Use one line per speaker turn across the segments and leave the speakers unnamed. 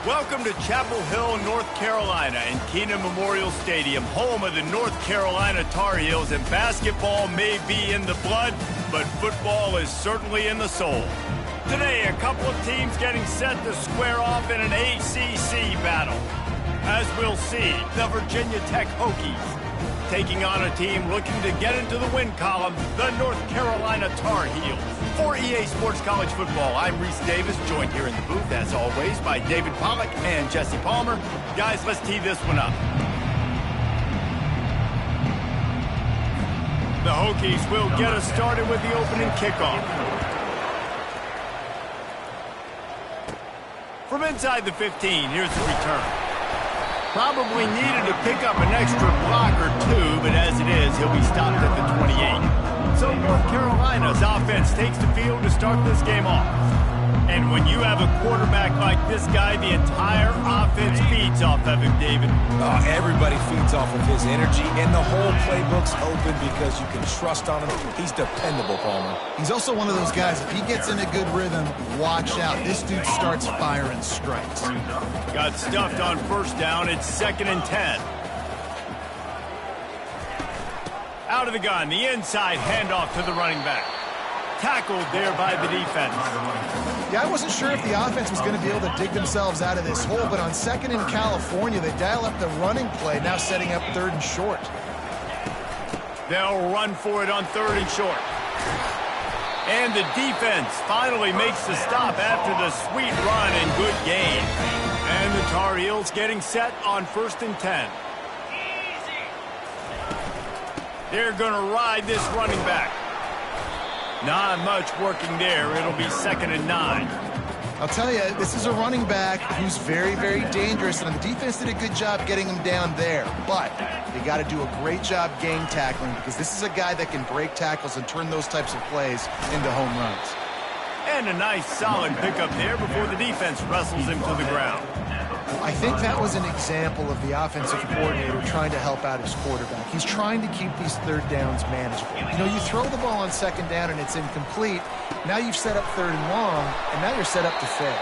Welcome to Chapel Hill, North Carolina, and Keenan Memorial Stadium, home of the North Carolina Tar Heels. And basketball may be in the blood, but football is certainly in the soul. Today, a couple of teams getting set to square off in an ACC battle. As we'll see, the Virginia Tech Hokies taking on a team looking to get into the win column, the North Carolina Tar Heels. For EA Sports College Football, I'm Reese Davis, joined here in the booth, as always, by David Pollack and Jesse Palmer. Guys, let's tee this one up. The Hokies will get us started with the opening kickoff. From inside the 15, here's the return. Probably needed to pick up an extra block or two, but as it is, he'll be stopped at the 28. So North Carolina's offense takes the field to start this game off. And when you have a quarterback like this guy, the entire offense feeds off of him, David.
Everybody feeds off of his energy, and the whole playbook's open because you can trust on him. He's dependable, Palmer.
He's also one of those guys, if he gets in a good rhythm, watch out. This dude starts firing strikes.
Got stuffed on first down. It's 2nd and 10. Out of the gun, the inside handoff to the running back. Tackled there by the defense.
Yeah, I wasn't sure if the offense was going to be able to dig themselves out of this hole, but on 2nd in California, they dial up the running play, now setting up 3rd and short.
They'll run for it on 3rd and short. And the defense finally makes the stop after the sweet run and good gain. And the Tar Heels getting set on 1st and 10. They're going to ride this running back. Not much working there. It'll be 2nd and 9.
I'll tell you, this is a running back who's very, very dangerous, and the defense did a good job getting him down there. But they got to do a great job game tackling because this is a guy that can break tackles and turn those types of plays into home runs.
And a nice solid pickup there before the defense wrestles him to the ground.
I think that was an example of the offensive coordinator trying to help out his quarterback. He's trying to keep these 3rd downs manageable. You know, you throw the ball on 2nd down and it's incomplete. Now you've set up 3rd and long, and now you're set up to fail.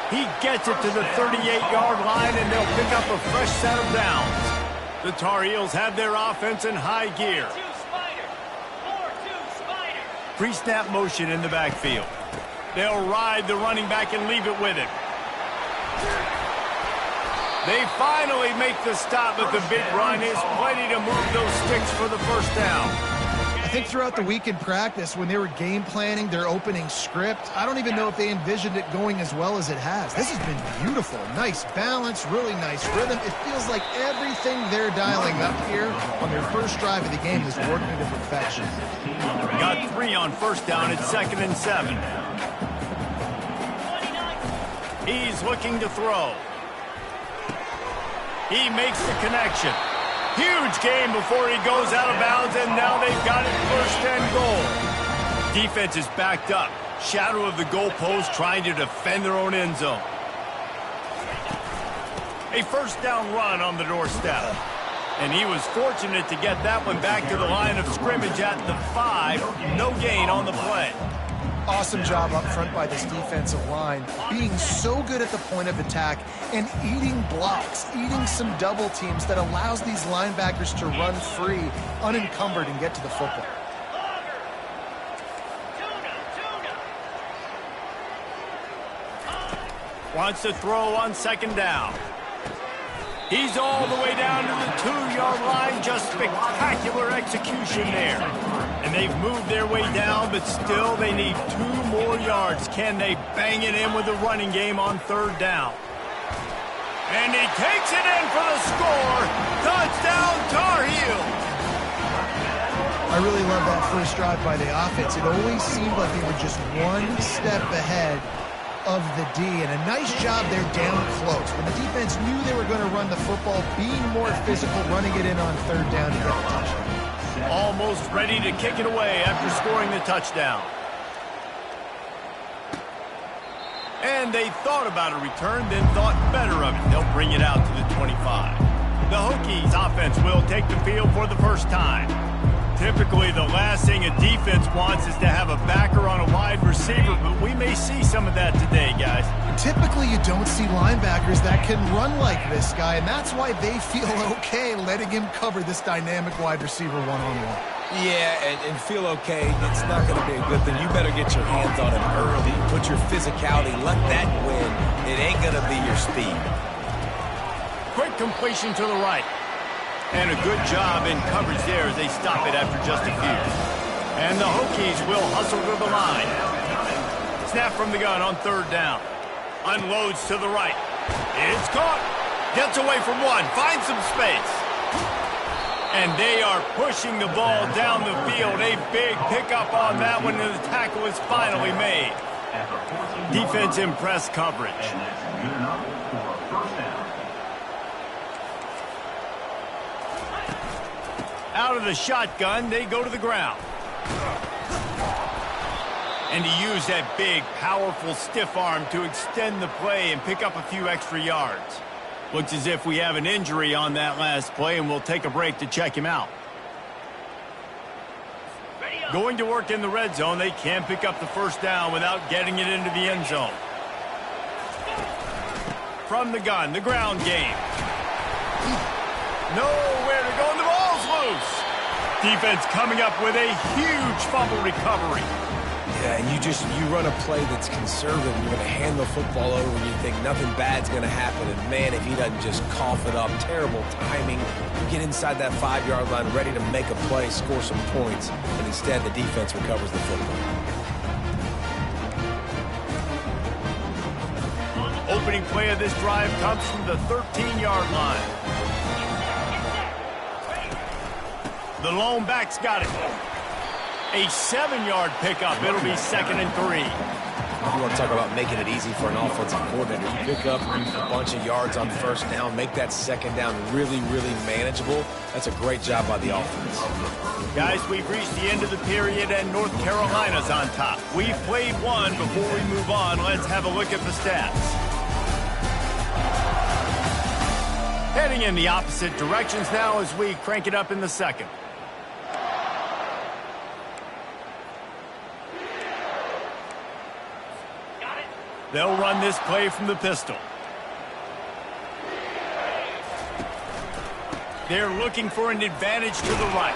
He gets it to the 38-yard line, and they'll pick up a fresh set of downs. The Tar Heels have their offense in high gear. Pre-snap motion in the backfield. They'll ride the running back and leave it with him. They finally make the stop, but the big run is plenty to move those sticks for the 1st down.
I think throughout the week in practice, when they were game planning their opening script, I don't even know if they envisioned it going as well as it has. This has been beautiful. Nice balance, really nice rhythm. It feels like everything they're dialing up here on their first drive of the game is working to perfection.
Got 3 on 1st down. It's 2nd and 7. He's looking to throw. He makes the connection. Huge gain before he goes out of bounds, and now they've got it 1st and goal. Defense is backed up. Shadow of the goalpost trying to defend their own end zone. A 1st down run on the doorstep. And he was fortunate to get that one back to the line of scrimmage at the 5. No gain on the play.
Awesome job up front by this defensive line, being so good at the point of attack and eating blocks, eating some double teams that allows these linebackers to run free, unencumbered, and get to the football.
Wants to throw on 2nd down. He's all the way down to the 2-yard line. Just spectacular execution there. And they've moved their way down, but still they need 2 more yards. Can they bang it in with the running game on 3rd down? And he takes it in for the score. Touchdown, Tar Heels.
I really love that first drive by the offense. It always seemed like they were just one step ahead of the D, and a nice job there down close. When the defense knew they were going to run the football, being more physical, running it in on 3rd down to get the touchdown.
Almost ready to kick it away after scoring the touchdown. And they thought about a return, then thought better of it. They'll bring it out to the 25. The Hokies offense will take the field for the first time. Typically, the last thing a defense wants is to have a backer on a wide receiver, but we may see some of that today, guys.
Typically, you don't see linebackers that can run like this guy, and that's why they feel okay letting him cover this dynamic wide receiver one-on-one.
Yeah, and feel okay, it's not going to be a good thing. You better get your hands on him early. Put your physicality, let that win. It ain't going to be your speed.
Quick completion to the right. And a good job in coverage there as they stop it after just a few. And the Hokies will hustle to the line. Snap from the gun on third down. Unloads to the right. It's caught. Gets away from one. Finds some space. And they are pushing the ball down the field. A big pickup on that one, and the tackle is finally made. Defense in press coverage. Out of the shotgun, they go to the ground. And he used that big, powerful, stiff arm to extend the play and pick up a few extra yards. Looks as if we have an injury on that last play, and we'll take a break to check him out. Going to work in the red zone, they can't pick up the first down without getting it into the end zone. From the gun, the ground game. Nowhere to go, and the ball's loose. Defense coming up with a huge fumble recovery.
Yeah, and you run a play that's conservative. You're going to hand the football over and you think nothing bad's going to happen. And, man, if he doesn't just cough it up, terrible timing. You get inside that 5-yard line ready to make a play, score some points, and instead the defense recovers the football.
Opening play of this drive comes from the 13-yard line. The lone back's got it. A 7-yard pickup. It'll be 2nd and 3.
You want to talk about making it easy for an offensive coordinator. You pick up a bunch of yards on first down, make that second down really, really manageable. That's a great job by the offense.
Guys, we've reached the end of the period, and North Carolina's on top. We've played one. Before we move on, let's have a look at the stats. Heading in the opposite directions now as we crank it up in the second. They'll run this play from the pistol. They're looking for an advantage to the right.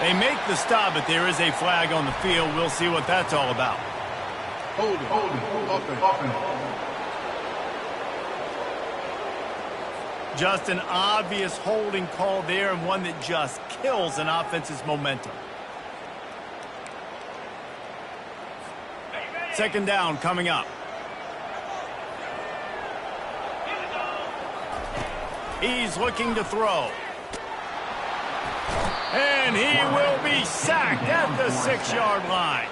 They make the stop, but there is a flag on the field. We'll see what that's all about.
Hold it.
Just an obvious holding call there, and one that just kills an offense's momentum. Second down coming up. He's looking to throw. And he will be sacked at the 6-yard line.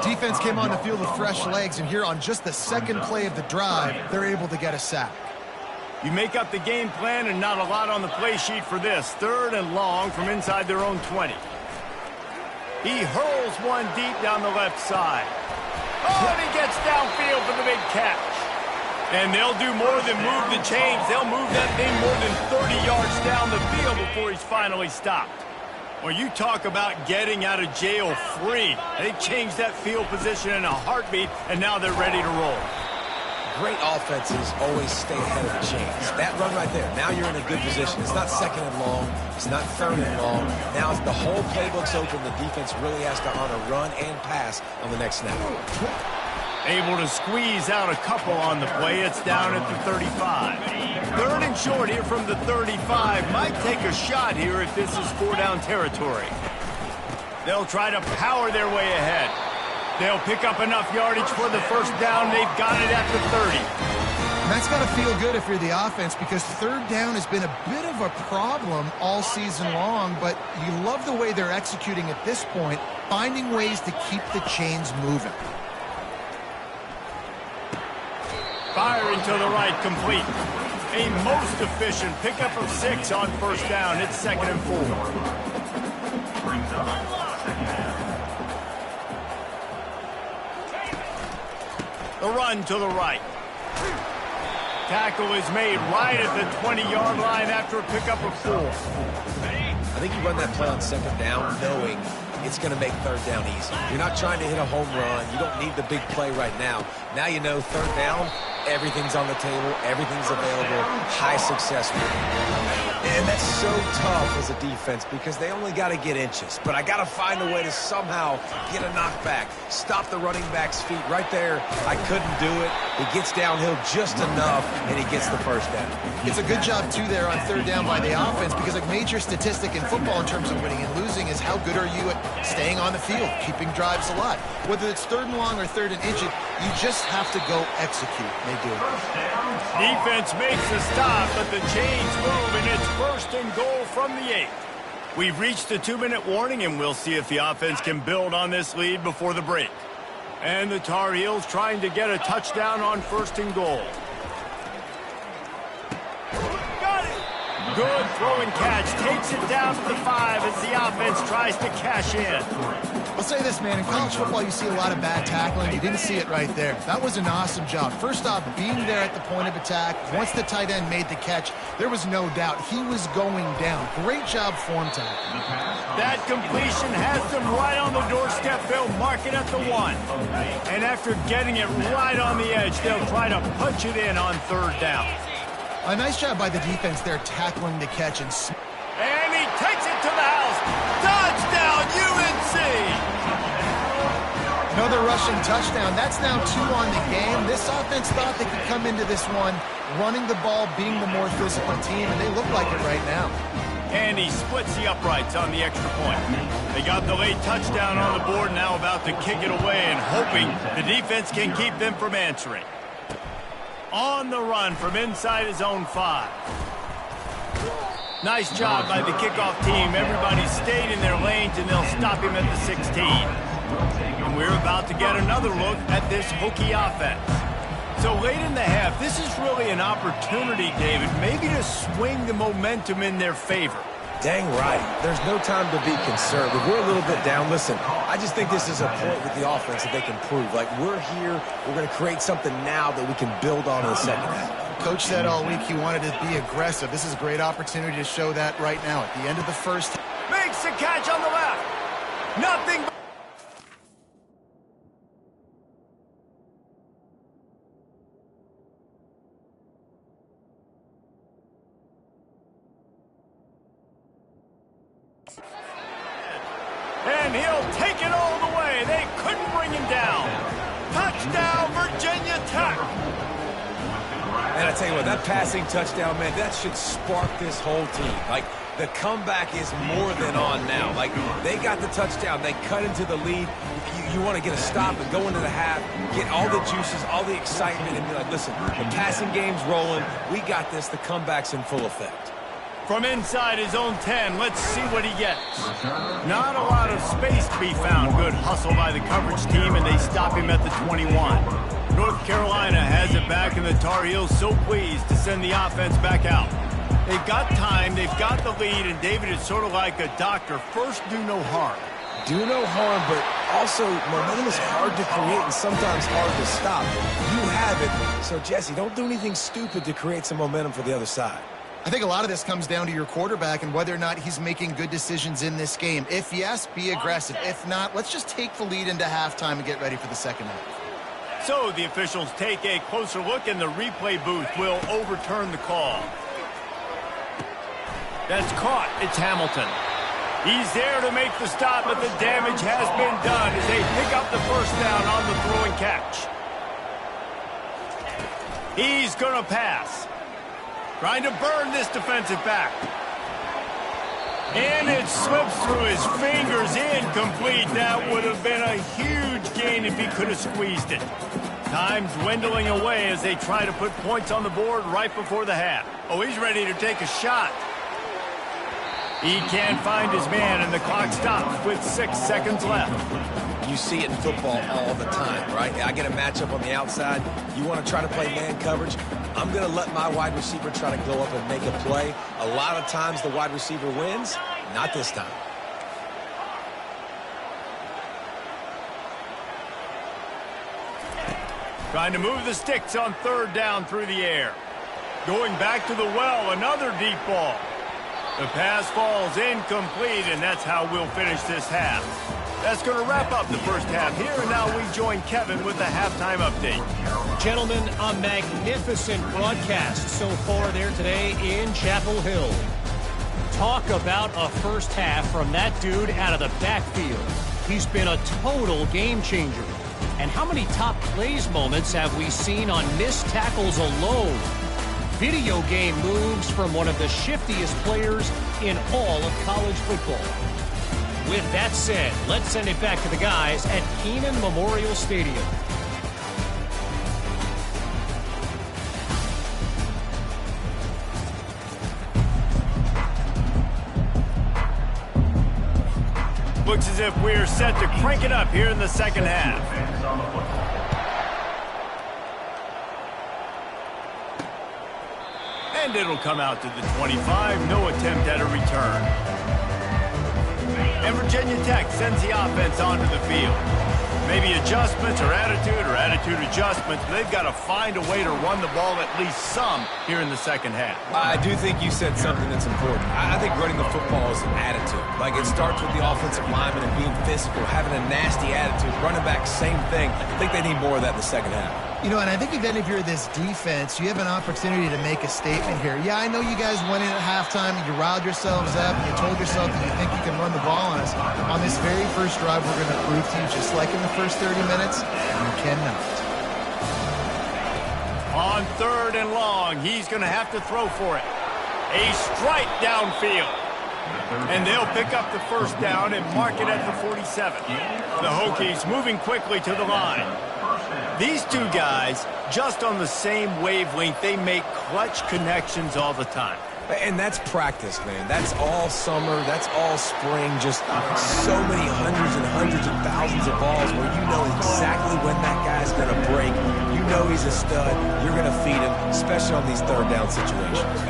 Defense came on the field with fresh legs, and here on just the second play of the drive, they're able to get a sack.
You make up the game plan, and not a lot on the play sheet for this. 3rd and long from inside their own 20. He hurls one deep down the left side. Oh, and he gets downfield for the big catch. And they'll do more than move the chains. They'll move that thing more than 30 yards down the field before he's finally stopped. Well, you talk about getting out of jail free. They changed that field position in a heartbeat, and now they're ready to roll.
Great offenses always stay ahead of the chains. That run right there, now you're in a good position. It's not 2nd and long. It's not 3rd and long. Now the whole playbook's open. The defense really has to honor run and pass on the next snap.
Able to squeeze out a couple on the play. It's down at the 35. 3rd and short here from the 35. Might take a shot here if this is 4-down territory. They'll try to power their way ahead. They'll pick up enough yardage for the first down. They've got it at the 30.
And that's got to feel good if you're the offense, because 3rd down has been a bit of a problem all season long, but you love the way they're executing at this point, finding ways to keep the chains moving.
Firing to the right, complete. A most efficient pickup of 6 on first down. It's 2nd and 4. The run to the right. Tackle is made right at the 20-yard line after a pickup of 4.
I think you run that play on second down knowing it's going to make third down easy. You're not trying to hit a home run. You don't need the big play right now. Now you know third down, everything's on the table, everything's available, high success rate. And that's so tough as a defense because they only got to get inches. But I got to find a way to somehow get a knockback, stop the running back's feet right there. I couldn't do it. He gets downhill just enough, and he gets the first down.
It's a good job, too, there on third down by the offense because a major statistic in football in terms of winning and losing is how good are you at staying on the field, keeping drives alive. Whether it's third and long or third and inches, you just have to go execute. They do.
Defense makes a stop, but the chains move, and it's first and goal from the 8. We've reached the 2-minute warning, and we'll see if the offense can build on this lead before the break. And the Tar Heels trying to get a touchdown on first and goal. Got it! Good throw and catch. Takes it down to the 5 as the offense tries to cash in.
I'll say this, man. In college football, you see a lot of bad tackling. You didn't see it right there. That was an awesome job. First off, being there at the point of attack. Once the tight end made the catch, there was no doubt he was going down. Great job form tackling.
That completion has them right on the doorstep. They'll mark it at the 1. And after getting it right on the edge, they'll try to punch it in on third down.
A nice job by the defense there tackling the catch. And
he takes it to the house. Touchdown, UNC!
Another rushing touchdown. That's now 2 on the game. This offense thought they could come into this one running the ball, being the more physical team, and they look like it right now.
And he splits the uprights on the extra point. They got the late touchdown on the board, now about to kick it away and hoping the defense can keep them from answering. On the run from inside his own 5. Nice job by the kickoff team. Everybody stayed in their lanes, and they'll stop him at the 16. And we're about to get another look at this Hokie offense. So late in the half, this is really an opportunity, David, maybe to swing the momentum in their favor.
Dang right. There's no time to be concerned. If we're a little bit down, listen, I just think this is a point with the offense that they can prove. Like, we're here, we're going to create something now that we can build on in the second half.
Coach said all week he wanted to be aggressive. This is a great opportunity to show that right now at the end of the first.
Makes the catch on the left. Nothing but and he'll take it all the way. They couldn't bring him down. Touchdown, Virginia Tech.
And I tell you what, that passing touchdown, man, that should spark this whole team. Like, the comeback is more than on now. Like, they got the touchdown. They cut into the lead. You want to get a stop and go into the half, get all the juices, all the excitement, and be like, listen, the passing game's rolling. We got this. The comeback's in full effect.
From inside his own 10, let's see what he gets. Not a lot of space to be found. Good hustle by the coverage team, and they stop him at the 21. North Carolina has it back, and the Tar Heels so pleased to send the offense back out. They've got time, they've got the lead, and David is sort of like a doctor. First, do no harm.
Do no harm, but also momentum is hard to create and sometimes hard to stop. You have it, so Jesse, don't do anything stupid to create some momentum for the other side.
I think a lot of this comes down to your quarterback and whether or not he's making good decisions in this game. If yes, be aggressive. If not, let's just take the lead into halftime and get ready for the second half.
So the officials take a closer look, and the replay booth will overturn the call. That's caught. It's Hamilton. He's there to make the stop, but the damage has been done as they pick up the first down on the throw and catch. He's going to pass. Trying to burn this defensive back. And it slips through his fingers, incomplete. That would have been a huge gain if he could have squeezed it. Time dwindling away as they try to put points on the board right before the half. Oh, he's ready to take a shot. He can't find his man, and the clock stops with 6 seconds left.
You see it in football all the time, right? I get a matchup on the outside. You want to try to play man coverage? I'm going to let my wide receiver try to go up and make a play. A lot of times the wide receiver wins. Not this time.
Trying to move the sticks on third down through the air. Going back to the well, another deep ball. The pass falls incomplete, and that's how we'll finish this half. That's going to wrap up the first half here, and now we join Kevin with the halftime update.
Gentlemen, a magnificent broadcast so far there today in Chapel Hill. Talk about a first half from that dude out of the backfield. He's been a total game changer. And how many top plays moments have we seen on missed tackles alone? Video game moves from one of the shiftiest players in all of college football. With that said, let's send it back to the guys at Kenan Memorial Stadium.
Looks as if we're set to crank it up here in the second half. And it'll come out to the 25. No attempt at a return. And Virginia Tech sends the offense onto the field. Maybe adjustments or attitude adjustments. But they've got to find a way to run the ball at least some here in the second half.
I do think you said something that's important. I think running the football is an attitude. Like, it starts with the offensive lineman and being physical, having a nasty attitude. Running back, same thing. I think they need more of that in the second half.
You know, and I think even if you're this defense, you have an opportunity to make a statement here. Yeah, I know you guys went in at halftime, and you riled yourselves up, and you told yourself that you think you can run the ball on us. On this very first drive, we're going to prove to you, just like in the first 30 minutes, you cannot.
On 3rd and long, he's going to have to throw for it. A strike downfield. And they'll pick up the first down and mark it at the 47. The Hokies moving quickly to the line. These two guys, just on the same wavelength, they make clutch connections all the time.
And that's practice, man. That's all summer. That's all spring. Just so many hundreds and hundreds of thousands of balls where you know exactly when that guy's going to break. You know he's a stud. You're going to feed him, especially on these third down situations.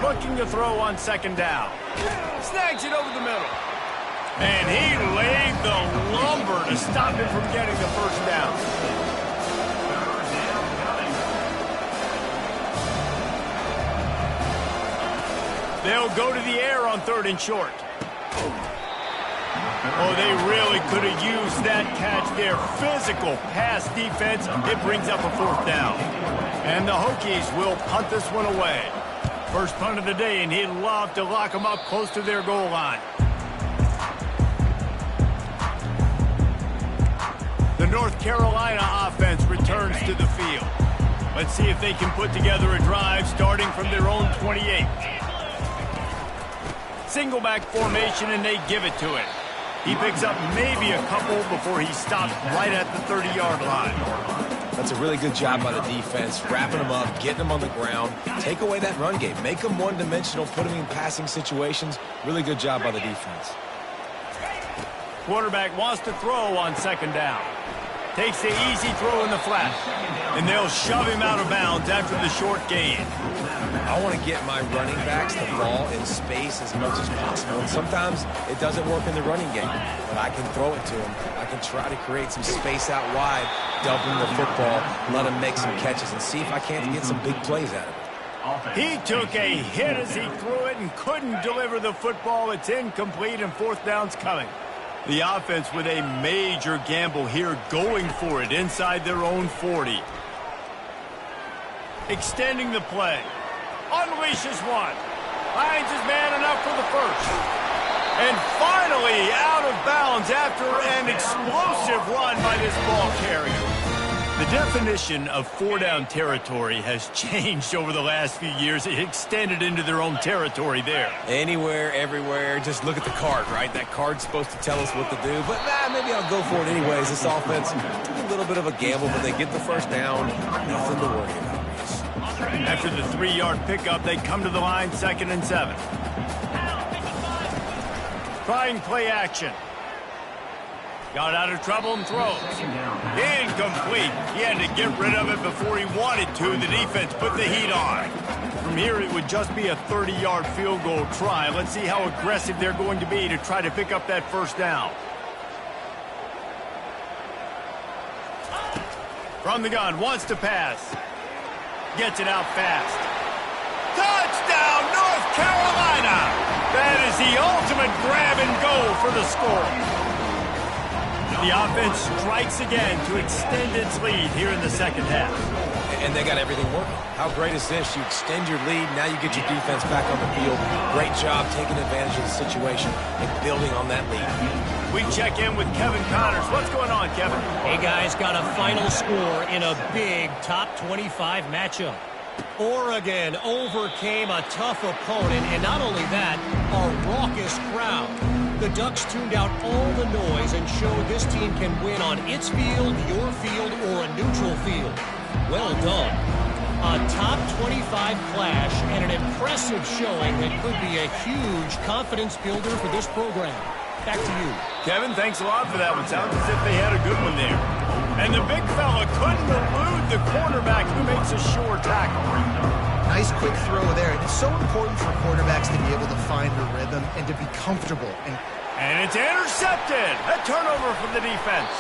Looking to throw on second down. Snags it over the middle. And he laid the lumber to stop him from getting the first down. They'll go to the air on 3rd and short. Oh, they really could have used that catch there. Physical pass defense. It brings up a 4th down. And the Hokies will punt this one away. First punt of the day, and he'd love to lock them up close to their goal line. The North Carolina offense returns to the field. Let's see if they can put together a drive starting from their own 28. Single back formation, and they give it to it. He picks up maybe a couple before he stops right at the 30-yard line.
That's a really good job by the defense, wrapping them up, getting them on the ground. Take away that run game. Make them one-dimensional, put them in passing situations. Really good job by the defense.
Quarterback wants to throw on second down. Takes the easy throw in the flat. And they'll shove him out of bounds after the short gain.
I want to get my running backs the ball in space as much as possible. And sometimes it doesn't work in the running game, but I can throw it to them. I can try to create some space out wide, dump him the football, let him make some catches, and see if I can't get some big plays out of it.
He took a hit as he threw it and couldn't deliver the football. It's incomplete, and 4th down's coming. The offense with a major gamble here, going for it inside their own 40. Extending the play. Unleashes one. Finds his man enough for the first. And finally out of bounds after an explosive run by this ball carrier. The definition of 4-down territory has changed over the last few years. It extended into their own territory there.
Anywhere, everywhere, just look at the card, right? That card's supposed to tell us what to do, but maybe I'll go for it anyways. This offense took a little bit of a gamble, but they get the first down. Nothing to worry about.
After the 3-yard pickup, they come to the line 2nd and 7. Trying play action. Got out of trouble and throws. Incomplete. He had to get rid of it before he wanted to. The defense put the heat on. From here, it would just be a 30-yard field goal try. Let's see how aggressive they're going to be to try to pick up that first down. From the gun, wants to pass. Gets it out fast. Touchdown, North Carolina! That is the ultimate grab and go for the score. The offense strikes again to extend its lead here in the second half.
And they got everything working. How great is this? You extend your lead, now you get your defense back on the field. Great job taking advantage of the situation and building on that lead.
We check in with Kevin Connors. What's going on, Kevin?
Hey, guys, got a final score in a big top 25 matchup. Oregon overcame a tough opponent, and not only that, a raucous crowd. The Ducks tuned out all the noise and showed this team can win on its field, your field, or a neutral field. Well done. A top 25 clash and an impressive showing that could be a huge confidence builder for this program. Back to you.
Kevin, thanks a lot for that one. Sounds as if they had a good one there. And the big fella couldn't elude the quarterback who makes a sure tackle.
Nice quick throw there. It's so important for quarterbacks to be able to find a rhythm and to be comfortable.
And it's intercepted. A turnover from the defense.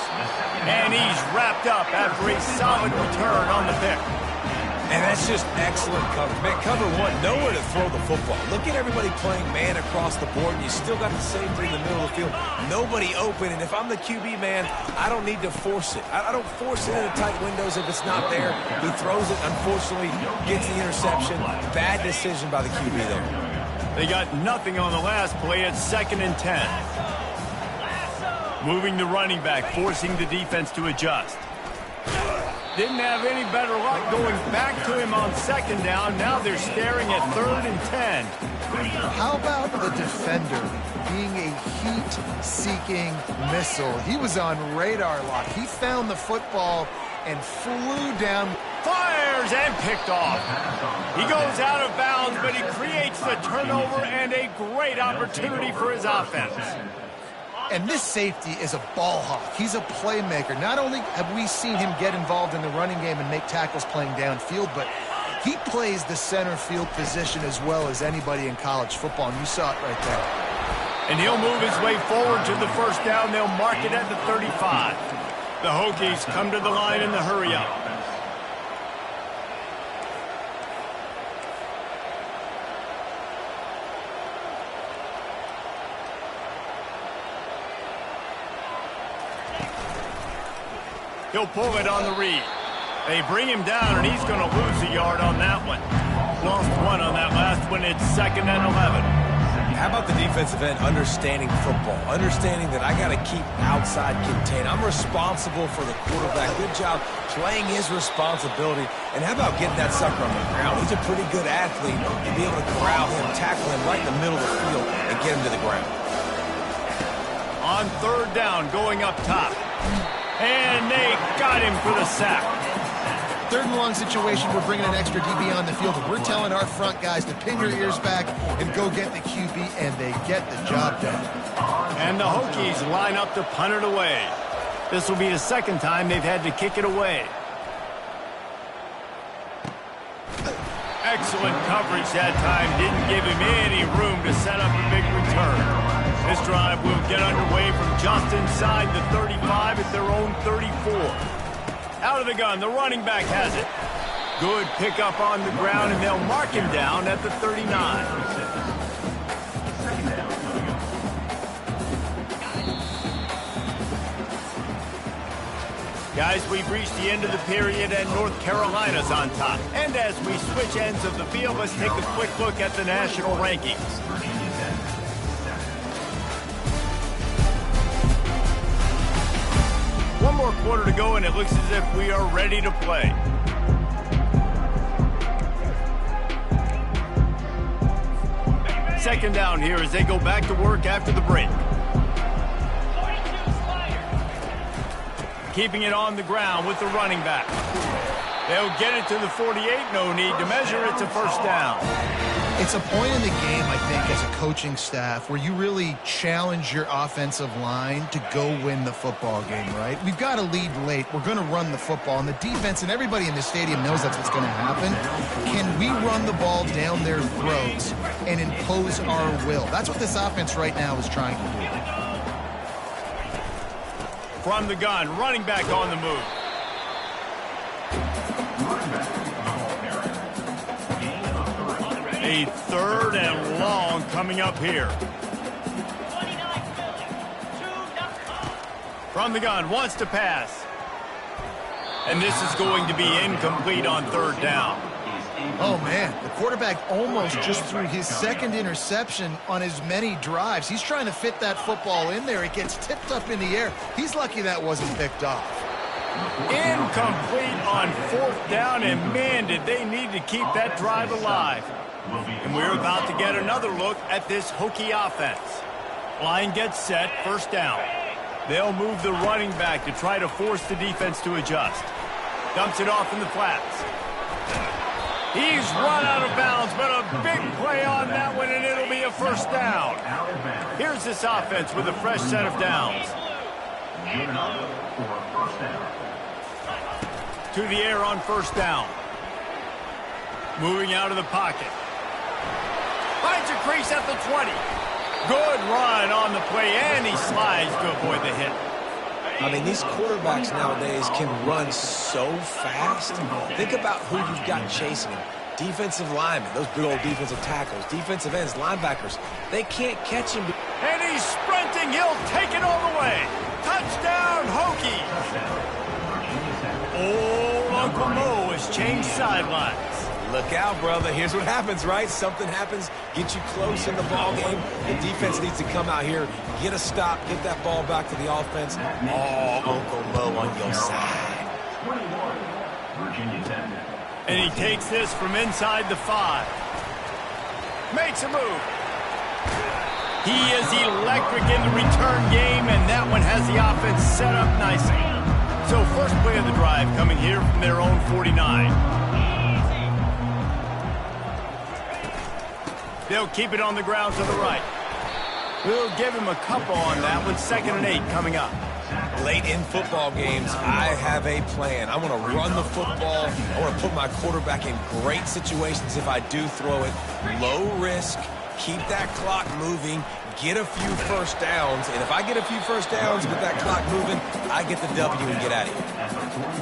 And he's wrapped up after a solid return on the pick.
And that's just excellent coverage. Man, cover one, nowhere to throw the football. Look at everybody playing man across the board, and you still got the safety in the middle of the field. Nobody open, and if I'm the QB, man, I don't need to force it. I don't force it into tight windows if it's not there. He throws it, unfortunately, gets the interception. Bad decision by the QB there.
They got nothing on the last play at 2nd and 10. Moving the running back, forcing the defense to adjust. Didn't have any better luck going back to him on 2nd down. Now they're staring at 3rd and 10.
How about the defender being a heat-seeking missile? He was on radar lock. He found the football and flew down.
Fires and picked off. He goes out of bounds, but he creates the turnover and a great opportunity for his offense.
And this safety is a ball hawk. He's a playmaker. Not only have we seen him get involved in the running game and make tackles playing downfield, but he plays the center field position as well as anybody in college football, and you saw it right there.
And he'll move his way forward to the 1st down. They'll mark it at the 35. The Hokies come to the line in the hurry-up. He'll pull it on the read. They bring him down, and he's going to lose a yard on that one. Lost one on that last one. It's 2nd and 11.
How about the defensive end understanding football, understanding that I got to keep outside contained. I'm responsible for the quarterback. Good job playing his responsibility. And how about getting that sucker on the ground? He's a pretty good athlete. You'll be able to corral him, tackle him right in the middle of the field, and get him to the ground.
On 3rd down, going up top. And they got him for the sack.
3rd and long situation, we're bringing an extra DB on the field. We're telling our front guys to pin your ears back and go get the QB, and they get the job done.
And the Hokies line up to punt it away. This will be the 2nd time they've had to kick it away. Excellent coverage that time. Didn't give him any room to set up a big return. This drive will get underway from just inside the 35 at their own 34. Out of the gun, the running back has it. Good pickup on the ground, and they'll mark him down at the 39. Guys, we've reached the end of the period, and North Carolina's on top. And as we switch ends of the field, let's take a quick look at the national rankings. One more quarter to go, and it looks as if we are ready to play. Second down here as they go back to work after the break. Keeping it on the ground with the running back. They'll get it to the 48. No need to measure it to 1st down.
It's a point in the game, I think, as a coaching staff where you really challenge your offensive line to go win the football game, right? We've got to lead late. We're going to run the football, and the defense and everybody in the stadium knows that's what's going to happen. Can we run the ball down their throats and impose our will? That's what this offense right now is trying to do.
From the gun, running back on the move. A 3rd and long coming up here. From the gun, wants to pass. And this is going to be incomplete on 3rd down.
Oh, man, the quarterback almost just threw his 2nd interception on as many drives. He's trying to fit that football in there. It gets tipped up in the air. He's lucky that wasn't picked off.
Incomplete on 4th down, and man, did they need to keep that drive alive. And we're about to get another look at this Hokie offense. Line gets set, 1st down. They'll move the running back to try to force the defense to adjust. Dumps it off in the flats. He's run out of bounds, but a big play on that one, and it'll be a 1st down. Here's this offense with a fresh set of downs. To the air on 1st down. Moving out of the pocket. Finds a crease at the 20. Good run on the play, and he slides to avoid the hit.
I mean, these quarterbacks nowadays can run so fast. Think about who you've got chasing them. Defensive linemen, those big old defensive tackles, defensive ends, linebackers. They can't catch him.
And he's sprinting. He'll take it all the way. Touchdown, Hokies. Old Uncle Mo has changed sidelines.
Look out, brother. Here's what happens, right? Something happens, get you close in the ball game. The defense needs to come out here, get a stop, get that ball back to the offense. Oh, Uncle Mo on your side.
And he takes this from inside the 5. Makes a move. He is electric in the return game, and that one has the offense set up nicely. So first play of the drive coming here from their own 49. They'll keep it on the ground to the right. We'll give him a couple on that one. 2nd and 8 coming up.
Late in football games, I have a plan. I want to run the football. I want to put my quarterback in great situations if I do throw it. Low risk, keep that clock moving, get a few 1st downs. And if I get a few 1st downs with that clock moving, I get the W and get out of here.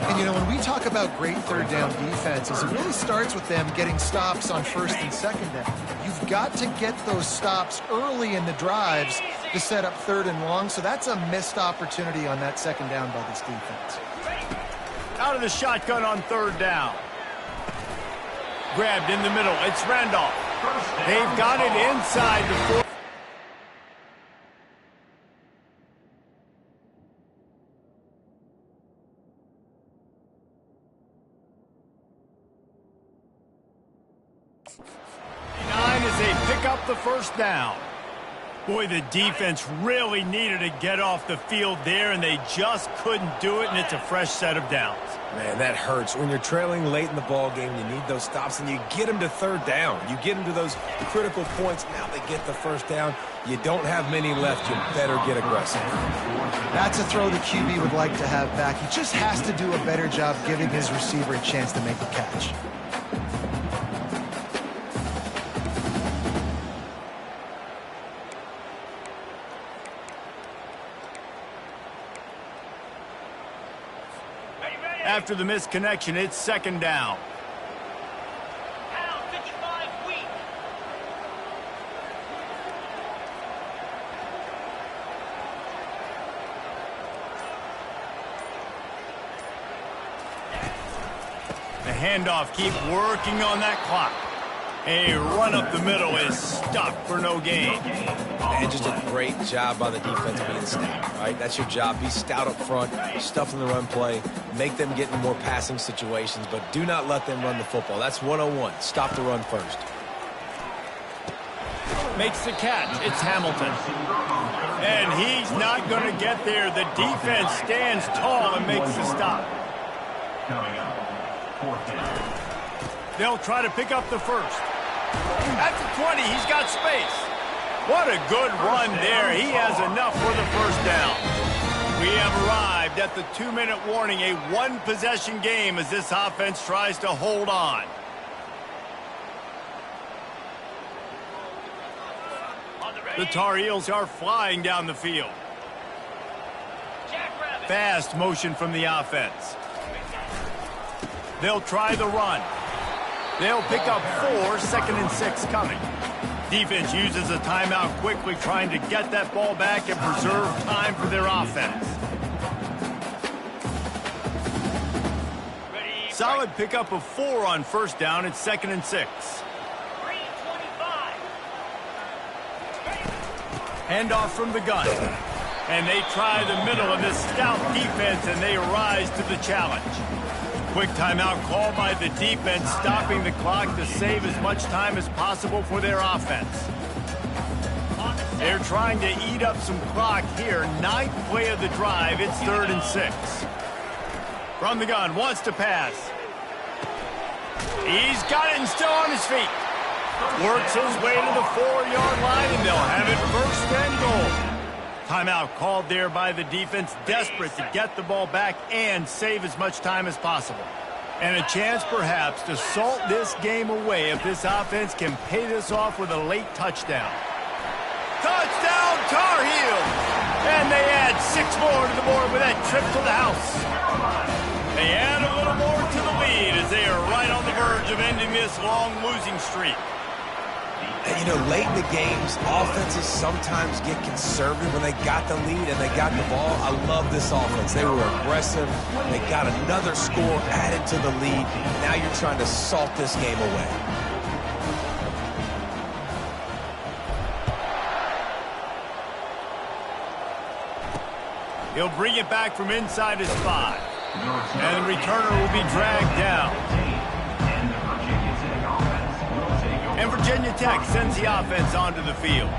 And, you know, when we talk about great 3rd down defenses, it really starts with them getting stops on 1st and 2nd down. You've got to get those stops early in the drives to set up 3rd and long, so that's a missed opportunity on that 2nd down by this defense.
Out of the shotgun on 3rd down. Grabbed in the middle. It's Randolph. They've got it inside the 4. As they pick up the 1st down. Boy, the defense really needed to get off the field there, and they just couldn't do it, and it's a fresh set of downs.
Man, that hurts. When you're trailing late in the ball game, you need those stops, and you get them to 3rd down. You get them to those critical points. Now they get the 1st down. You don't have many left. You better get aggressive.
That's a throw the QB would like to have back. He just has to do a better job giving his receiver a chance to make a catch.
After the missed connection, it's 2nd down. The handoff, keep working on that clock. A run up the middle is stopped for no gain.
And just a great job by the defense being stout, right? That's your job. Be stout up front, stuff in the run play, make them get in more passing situations, but do not let them run the football. That's 101. Stop the run first.
Makes the catch. It's Hamilton. And he's not going to get there. The defense stands tall and makes the stop. They'll try to pick up the 1st. At the 20, he's got space. What a good run there. He has enough for the 1st down. We have arrived at the 2-minute warning, a 1-possession game as this offense tries to hold on. The Tar Heels are flying down the field. Fast motion from the offense. They'll try the run. They'll pick up 4, 2nd and 6 coming. Defense uses a timeout quickly, trying to get that ball back and preserve time for their offense. Solid pickup of 4 on 1st down. It's 2nd and 6. Handoff from the gun. And they try the middle of this stout defense, and they rise to the challenge. Quick timeout called by the defense, stopping the clock to save as much time as possible for their offense. They're trying to eat up some clock here. 9th play of the drive. It's 3rd and 6. From the gun, wants to pass. He's got it and still on his feet. Works his way to the 4-yard line, and they'll have it 1st and goal. Timeout called there by the defense, desperate to get the ball back and save as much time as possible. And a chance perhaps to salt this game away if this offense can pay this off with a late touchdown. Touchdown, Tar Heels! And they add 6 more to the board with that trip to the house. They add a little more to the lead as they are right on the verge of ending this long losing streak.
And, you know, late in the games, offenses sometimes get conservative when they got the lead and they got the ball. I love this offense. They were aggressive. They got another score added to the lead. Now you're trying to salt this game away.
He'll bring it back from inside his 5. And the returner will be dragged down. And Virginia Tech sends the offense onto the field.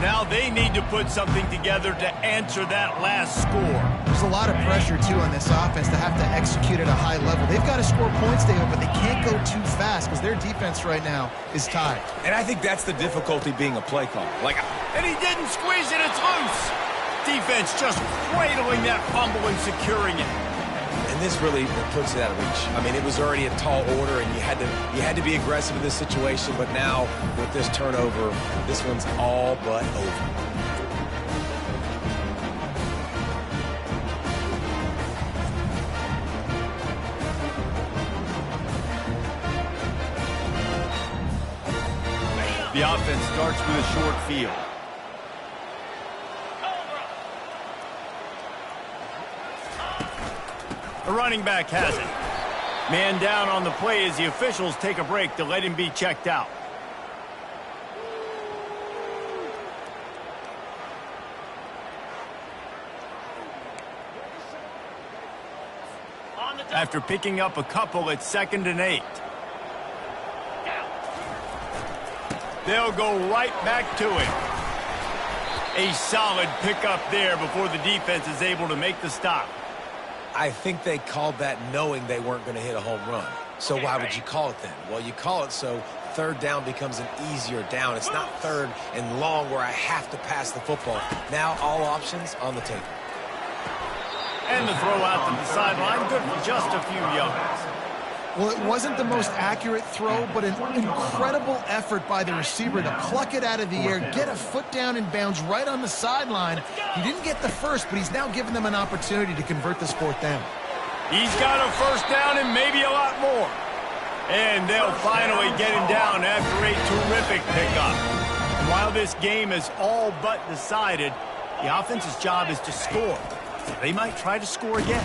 Now they need to put something together to answer that last score.
There's a lot of pressure, too, on this offense to have to execute at a high level. They've got to score points, David, but they can't go too fast because their defense right now is tied.
And I think that's the difficulty being a play call.
And he didn't squeeze it. It's loose. Defense just cradling that fumble and securing it.
And this really puts it out of reach. I mean, it was already a tall order, and you had to be aggressive in this situation. But now, with this turnover, this one's all but over.
The offense starts with a short field. The running back has it. Man down on the play as the officials take a break to let him be checked out. After picking up a couple, it's 2nd and 8. They'll go right back to him. A solid pickup there before the defense is able to make the stop.
I think they called that knowing they weren't going to hit a home run. So why would you call it then? Well, you call it so 3rd down becomes an easier down. It's not 3rd and long where I have to pass the football. Now all options on the table.
And the throw out to the sideline, good for just a few yards.
Well, it wasn't the most accurate throw, but an incredible effort by the receiver to pluck it out of the air, get a foot down in bounds right on the sideline. He didn't get the first, but he's now given them an opportunity to convert this 4th down.
He's got a 1st down and maybe a lot more. And they'll finally get him down after a terrific pickup. And while this game is all but decided, the offense's job is to score. So they might try to score again.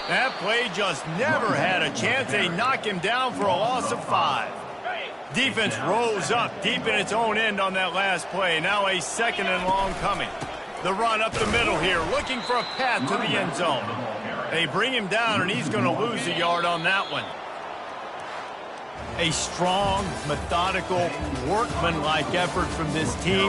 That play just never had a chance. They knock him down for a loss of 5. Defense rolls up deep in its own end on that last play. Now a 2nd and long coming. The run up the middle here, looking for a path to the end zone. They bring him down, and he's going to lose a yard on that one. A strong, methodical, workmanlike effort from this team.